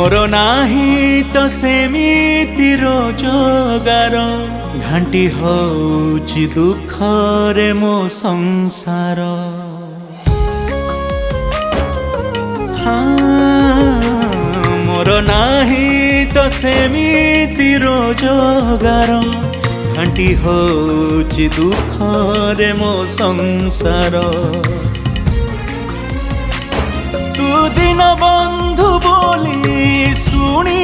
मोर नाही तो सेमिति रोजगार घांटी होची दुख रे मो संसार। मोर नाही तो सेमिति रोजगार घांटी होची दुख रे मो संसार। तू दिन बंधु बोली शुणी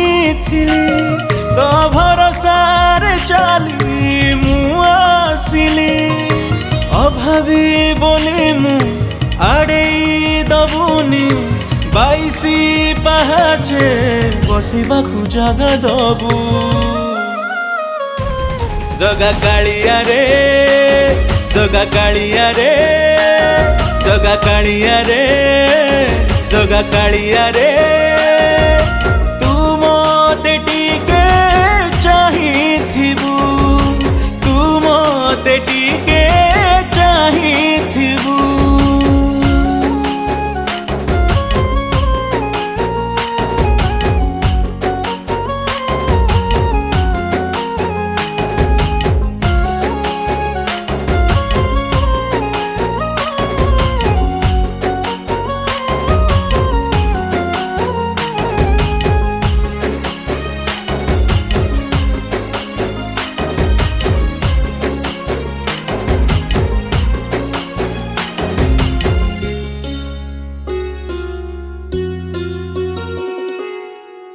तो भरोसार चली मु आसिली अभावी बोली मु आड़े दबुनी बाईसी पहाचे बसवाकू जगह दबू। जगा कालिया रे जगा कालिया रे जगा कालिया रे जगा कालिया रे तू मोते टीके चाहिथिबू तू मोते टीके चाहिथिबू।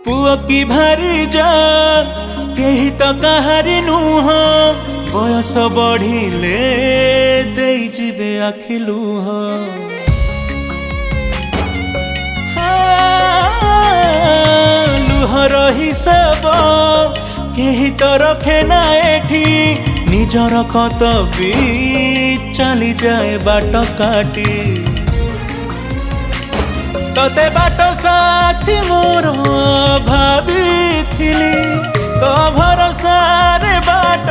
पुआ की भारी जान केही तो कहारी नुह बयस बढ़िले देई जिबे आखि लुह। लुहर हिसाब केही तो रखे ना एठी निजर कतबी चली जाए बाट काटी। तोते बाट साथी मोर भाविथिली तो भरोसारे बाट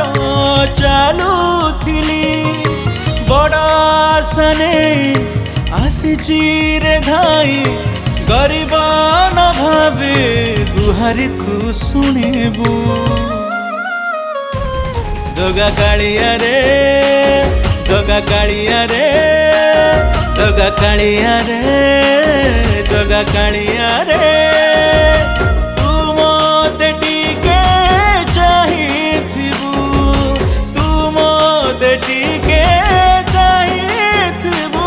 चालुथिली बड़ आसने आसीची रे धाई गरीब न भावे गुहारी तू शुणिबू। जगा कालिया रे जगा कालिया रे जगा कालिया रे जगा कालिया रे तू मोते टीके चाहिथिबू तू मोते टीके चाहिथिबू।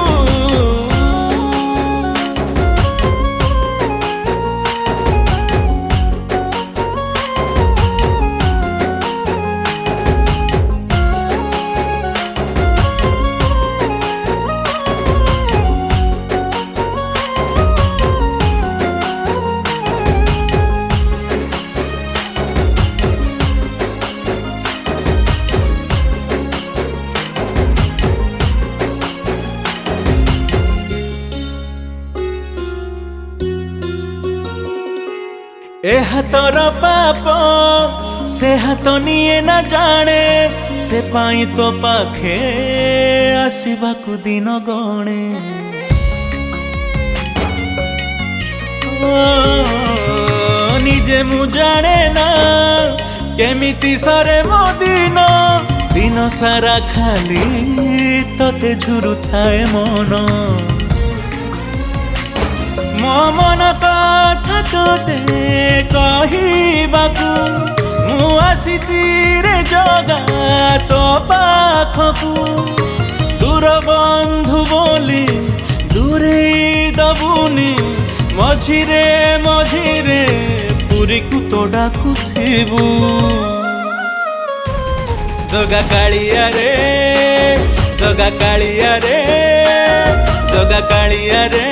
ए हाथर पाप से हाथ निये न जाने से पाई तो पाखे आसवाकू दिन गणे। निजे मु जाने ना केमिति सरे मो दिन दिन सारा खाली तते झुरु थाए मन। मो मन कथा तोते कहिबाकू मु आसीची रे जगा तो पाखकू। दूर बंधु बोली दूरे दबुनी मझिरे मझिरे पुरी को तो डाकुथिबू। जगा कालिया रे जगा कालिया रे जगा कालिया रे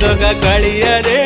जगा कालिया रे।